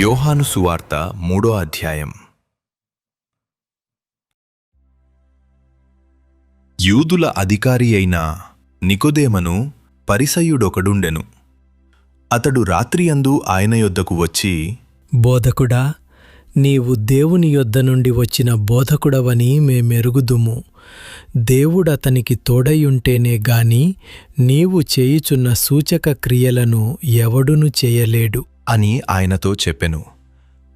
యోహాను సువార్త 3వ అధ్యాయం. యూదుల అధికారి అయిన నికోదేమను పరిసయ్యుడొకడుండెను. అతడు రాత్రియందు ఆయన యొద్దకు వచ్చి, బోధకుడా, నీవు దేవుని యొద్ద నుండి వచ్చిన బోధకుడవని మేమెరుగుదుము. దేవుడతనికి తోడయుంటేనే గాని నీవు చేయుచున్న సూచక క్రియలను ఎవడును చేయలేడు అని ఆయనతో చెప్పెను.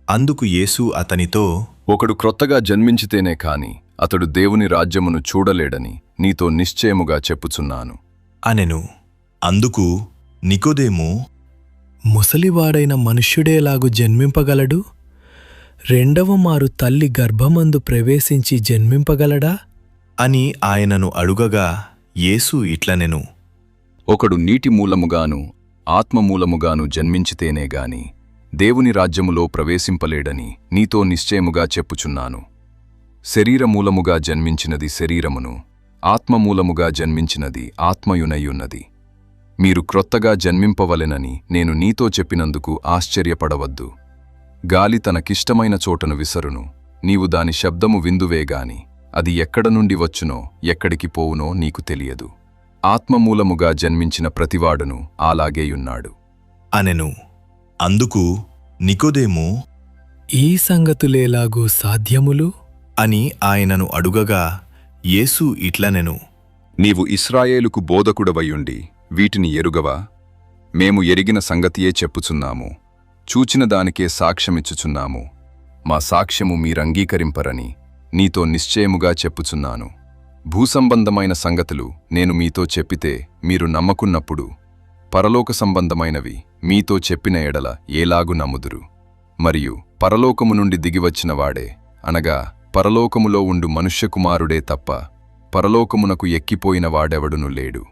అందుకు యేసు అతనితో, ఒకడు క్రొత్తగా జన్మించితేనే కాని అతడు దేవుని రాజ్యమును చూడలేడని నీతో నిశ్చయముగా చెప్పుచున్నాను అనెను. అందుకు నికోదేము, ముసలివాడైన మనుష్యుడేలాగు జన్మింపగలడు? రెండవ మారు తల్లి గర్భమందు ప్రవేశించి జన్మింపగలడా అని ఆయనను అడుగగా, యేసు ఇట్లనెను, ఒకడు నీటి మూలముగాను ఆత్మమూలముగాను జన్మించితేనే గాని దేవుని రాజ్యములో ప్రవేశింపలేడని నీతో నిశ్చయముగా చెప్పుచున్నాను. శరీరమూలముగా జన్మించినది శరీరమును, ఆత్మమూలముగా జన్మించినది ఆత్మయునయ్యున్నది. మీరు క్రొత్తగా జన్మింపవలెనని నేను నీతో చెప్పినందుకు ఆశ్చర్యపడవద్దు. గాలి తనకిష్టమైన చోటను విసరును, నీవు దాని శబ్దము విందువేగాని అది ఎక్కడ నుండి వచ్చునో ఎక్కడికి పోవునో నీకు తెలియదు. ఆత్మమూలముగా జన్మించిన ప్రతివాడును అలాగేయున్నాడు అనెను. అందుకు నికోదేము, ఈ సంగతులేలాగు సాధ్యములు అని ఆయనను అడుగగా, యేసు ఇట్లనెను, నీవు ఇశ్రాయేలుకు బోధకుడవయుండి వీటిని ఎరుగవా? మేము ఎరిగిన సంగతియే చెప్పుచున్నాము, చూచిన దానికే సాక్ష్యమిచ్చుచున్నాము. మా సాక్ష్యము మీరంగీకరింపరని నీతో నిశ్చయముగా చెప్పుచున్నాను. భూసంబంధమైన సంగతులు నేను మీతో చెప్పితే మీరు నమ్మకున్నప్పుడు పరలోక సంబంధమైనవి మీతో చెప్పిన ఎడల ఏలాగు నమ్ముదురు? మరియు పరలోకము నుండి దిగివచ్చిన వాడే, అనగా పరలోకములో ఉండు మనుష్యకుమారుడే తప్ప పరలోకమునకు ఎక్కిపోయిన వాడెవడును లేడు.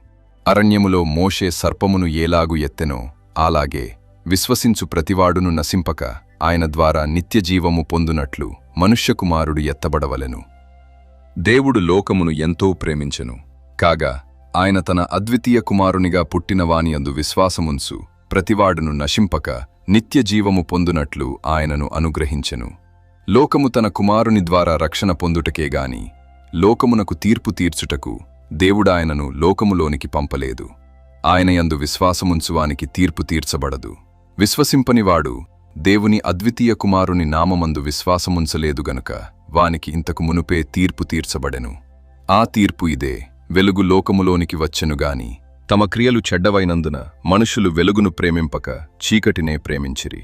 అరణ్యములో మోషే సర్పమును ఏలాగు ఎత్తెనో అలాగే విశ్వసించు ప్రతివాడును నశింపక ఆయన ద్వారా నిత్యజీవము పొందునట్లు మనుష్యకుమారుడు ఎత్తబడవలెను. దేవుడు లోకమును ఎంతో ప్రేమించెను, కాగా ఆయన తన అద్వితీయ కుమారునిగా పుట్టిన వానియందు విశ్వాసముంచు ప్రతివాడును నశింపక నిత్యజీవము పొందునట్లు ఆయనను అనుగ్రహించెను. లోకము తన కుమారుని ద్వారా రక్షణ పొందుటకేగాని లోకమునకు తీర్పు తీర్చుటకు దేవుడాయనను లోకములోనికి పంపలేదు. ఆయనయందు విశ్వాసముంచువానికి తీర్పు తీర్చబడదు. విశ్వసింపనివాడు దేవుని అద్వితీయ కుమారుని నామమందు విశ్వాసముంచలేదు గనుక వానికి ఇంతకు మునుపే తీర్పు తీర్చబడెను. ఆ తీర్పు ఇదే: వెలుగు లోకములోనికి వచ్చెనుగాని తమ క్రియలు చెడ్డవైనందున మనుషులు వెలుగును ప్రేమింపక చీకటినే ప్రేమించిరి.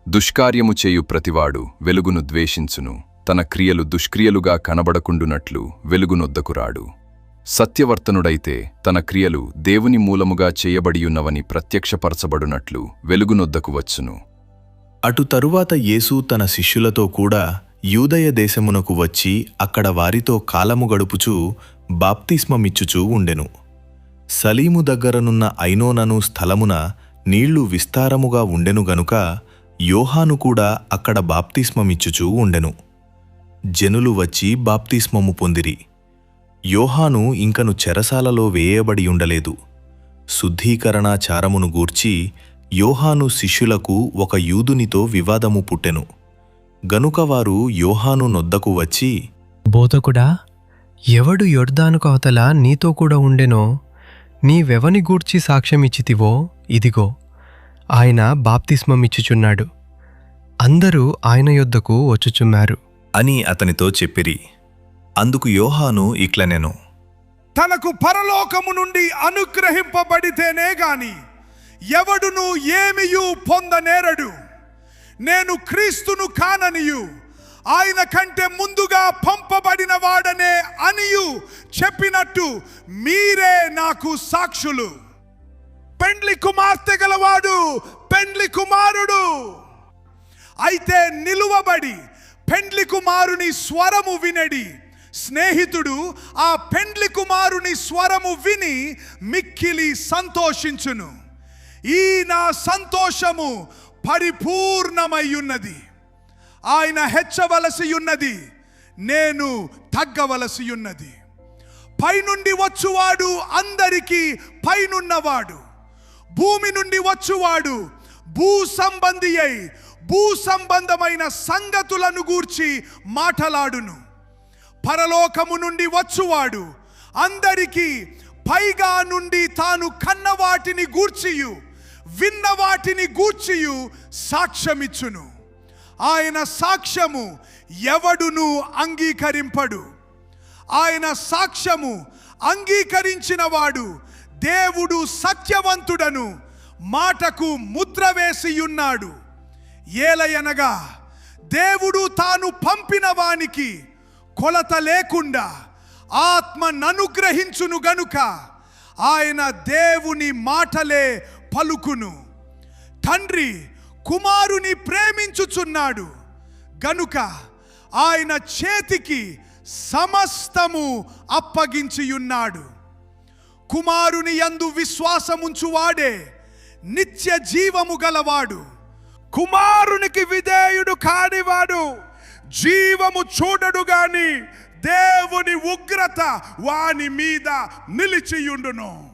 దుష్కార్యము చేయు ప్రతివాడు వెలుగును ద్వేషించును, తన క్రియలు దుష్క్రియలుగా కనబడకుండునట్లు వెలుగునొద్దకు రాడు. సత్యవర్తనుడైతే తన క్రియలు దేవుని మూలముగా చేయబడియున్నవని ప్రత్యక్షపరచబడునట్లు వెలుగునొద్దకు వచ్చును. అటు తరువాత యేసు తన శిష్యులతో కూడా యూదయ దేశమునకు వచ్చి అక్కడ వారితో కాలము గడుపుచూ బాప్తిస్మమిచ్చుచూ ఉండెను. సలీము దగ్గరనున్న ఐనోనను స్థలమున నీళ్లు విస్తారముగా ఉండెను గనుక యోహాను కూడా అక్కడ బాప్తిస్మమిచ్చుచూ ఉండెను. జనులు వచ్చి బాప్తిస్మము పొందిరి. యోహాను ఇంకను చెరసాలలో వేయబడియుండలేదు. శుద్ధీకరణాచారమును గూర్చి యోహాను శిష్యులకు ఒక యూదునితో వివాదము పుట్టెను. గనుక వారు యోహాను నొద్దకు వచ్చి, బోధకుడా, ఎవడు యొర్దానుకు అవతల నీతో కూడా ఉండెనో నీవెవని గూర్చి సాక్ష్యమిచ్చితివో ఇదిగో ఆయన బాప్తిస్మమిచ్చుచున్నాడు, అందరూ ఆయన యొద్దకు వచ్చుచున్నారు అని అతనితో చెప్పిరి. అందుకు యోహాను ఇట్లనెను, తనకు పరలోకము నుండి అనుగ్రహింపబడితేనే గాని ఎవడును ఏమియూ పొందనేరడు. నేను క్రీస్తును కాననియు ఆయన కంటే ముందుగా పంపబడిన వాడనే అనియు చెప్పినట్టు మీరే నాకు సాక్షులు. పెండ్లి కుమార్తె గలవాడు పెండ్లి కుమారుడు. అయితే నిలువబడి పెండ్లి కుమారుని స్వరము వినడి. స్నేహితుడు ఆ పెండ్లి కుమారుని స్వరము విని మిక్కిలి సంతోషించును. ఈ నా సంతోషము పరిపూర్ణమయ్యున్నది. ఆయన హెచ్చవలసియున్నది, నేను తగ్గవలసియున్నది. పైనుండి వచ్చువాడు అందరికీ పైనున్నవాడు, భూమి నుండి వచ్చువాడు భూ సంబంధి అయి భూ సంబంధమైన సంగతులను గూర్చి మాటలాడును. పరలోకము నుండి వచ్చువాడు అందరికీ పైగా నుండి తాను కన్న వాటిని గూర్చియు విన్న వాటిని గూర్చియు సాక్ష్యమిచ్చును. ఆయన సాక్ష్యము ఎవడును అంగీకరింపడు. ఆయన సాక్ష్యము అంగీకరించిన వాడు దేవుడు సత్యవంతుడను మాటకు ముద్ర వేసియున్నాడు. ఏలయనగా దేవుడు తాను పంపిన వానికి కొలత లేకుండా ఆత్మననుగ్రహించును గనుక ఆయన దేవుని మాటలే పలుకును. తండ్రి కుమారుని ప్రేమించుచున్నాడు గనుక ఆయన చేతికి సమస్తము అప్పగించియున్నాడు. కుమారుని యందు విశ్వాసముంచువాడే నిత్య జీవము గలవాడు. కుమారునికి విధేయుడు కానివాడు జీవము చూడడు గాని దేవుని ఉగ్రత వాని మీద నిలిచియుండును.